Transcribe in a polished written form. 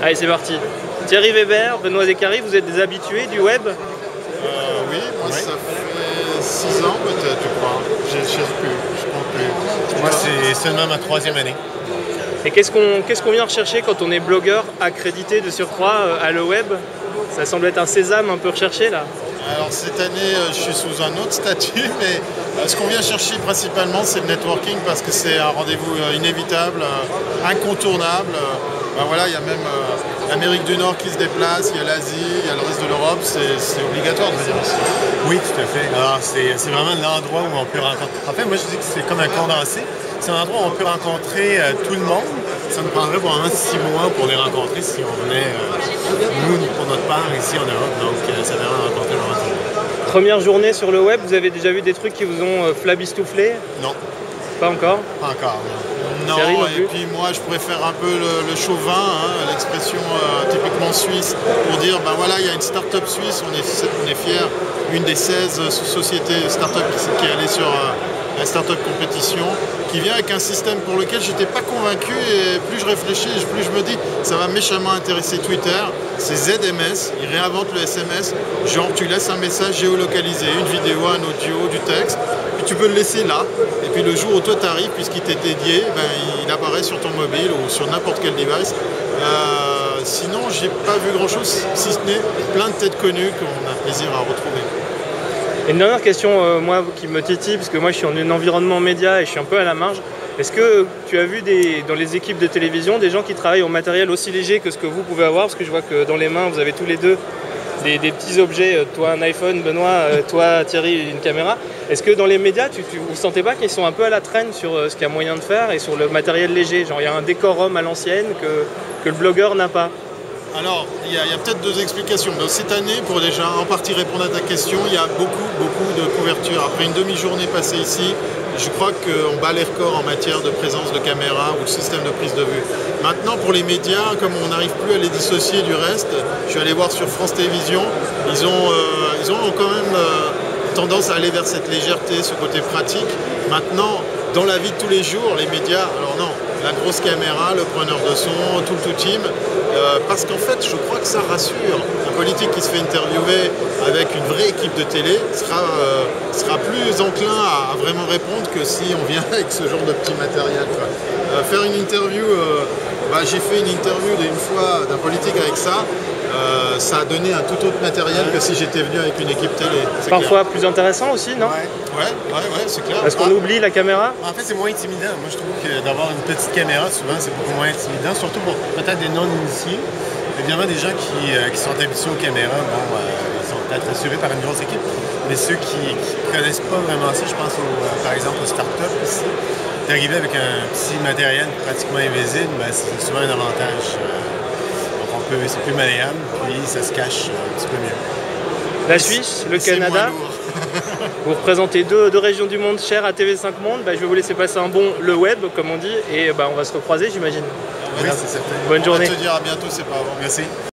Allez, c'est parti. Thierry Weber, Benoît Descaries, vous êtes des habitués du web? Oui, moi ça fait 6 ans peut-être, je crois. Je ne sais plus, je compte plus. Moi, c'est seulement ma 3e année. Et qu'est-ce qu'on vient rechercher quand on est blogueur accrédité de surcroît à le web? Ça semble être un sésame un peu recherché là. Alors cette année, je suis sous un autre statut, mais ce qu'on vient chercher principalement, c'est le networking parce que c'est un rendez-vous inévitable, incontournable. Voilà, il y a même l'Amérique du Nord qui se déplace, il y a l'Asie, il y a le reste de l'Europe, c'est obligatoire de venir ici. Oui, tout à fait. Alors, c'est vraiment l'endroit où on peut rencontrer. En fait, moi, je dis que c'est comme un condensé. C'est un endroit où on peut rencontrer tout le monde. Ça nous prendrait probablement 6 mois pour les rencontrer si on venait, nous, pour notre part, ici en Europe. Donc, ça va rencontrer vraiment tout le monde. Première journée sur le web, vous avez déjà vu des trucs qui vous ont flabistouflé? Non. Pas encore? Pas encore, non. Non, et puis moi je préfère un peu le chauvin, hein, l'expression typiquement suisse, pour dire ben voilà, il y a une start-up suisse, on est fiers, une des 16 sociétés start-up qui est allée sur la start-up compétition, qui vient avec un système pour lequel je n'étais pas convaincu, et plus je réfléchis, plus je me dis ça va méchamment intéresser Twitter. C'est ZMS, ils réinventent le SMS, genre tu laisses un message géolocalisé, une vidéo, un audio, du texte, puis tu peux le laisser là, et puis le jour où toi t'arrives, puisqu'il t'est dédié, ben, il apparaît sur ton mobile ou sur n'importe quel device. Sinon j'ai pas vu grand chose, si ce n'est plein de têtes connues qu'on a plaisir à retrouver. Et une dernière question, moi, qui me titille, parce que moi je suis en un environnement média et je suis un peu à la marge. Est-ce que tu as vu dans les équipes de télévision des gens qui travaillent au matériel aussi léger que ce que vous pouvez avoir? Parce que je vois que dans les mains, vous avez tous les deux des petits objets, toi un iPhone, Benoît, toi Thierry, une caméra. Est-ce que dans les médias, vous sentez pas qu'ils sont un peu à la traîne sur ce qu'il y a moyen de faire et sur le matériel léger? Genre il y a un décorum à l'ancienne que le blogueur n'a pas. Alors, il y a peut-être 2 explications. Donc, cette année, pour déjà en partie répondre à ta question, il y a beaucoup de couverture. Après une demi-journée passée ici, je crois qu'on bat les records en matière de présence de caméra ou de système de prise de vue. Maintenant, pour les médias, comme on n'arrive plus à les dissocier du reste, je suis allé voir sur France Télévisions, ils ont quand même tendance à aller vers cette légèreté, ce côté pratique. Maintenant, dans la vie de tous les jours, les médias, alors non, la grosse caméra, le preneur de son, tout le team, parce qu'en fait, je crois que ça rassure. Un politique qui se fait interviewer avec une vraie équipe de télé sera plus enclin à vraiment répondre que si on vient avec ce genre de petit matériel. Faire une interview, j'ai fait une interview d'une fois d'un politique avec ça. Ça a donné un tout autre matériel que si j'étais venu avec une équipe télé. Parfois clair. plus intéressant aussi, non? Ouais, c'est clair. Parce qu'on oublie la caméra? En fait, c'est moins intimidant. Moi, je trouve que d'avoir une petite caméra, souvent, c'est beaucoup moins intimidant, surtout pour peut-être des non-initiés. Évidemment, des gens qui sont habitués aux caméras, ils sont peut-être assurés par une grosse équipe. Mais ceux qui ne connaissent pas vraiment ça, je pense par exemple aux startups ici, d'arriver avec un petit matériel pratiquement invisible, c'est souvent un avantage. C'est plus malléable, puis ça se cache un petit peu mieux. La Suisse, le Canada, vous représentez deux régions du monde chères à TV5 Monde. Je vais vous laisser passer un bon le web, comme on dit, et on va se recroiser, j'imagine. Oui, c'est certain. Bonne journée. On va te dire à bientôt, c'est pas avant. Merci.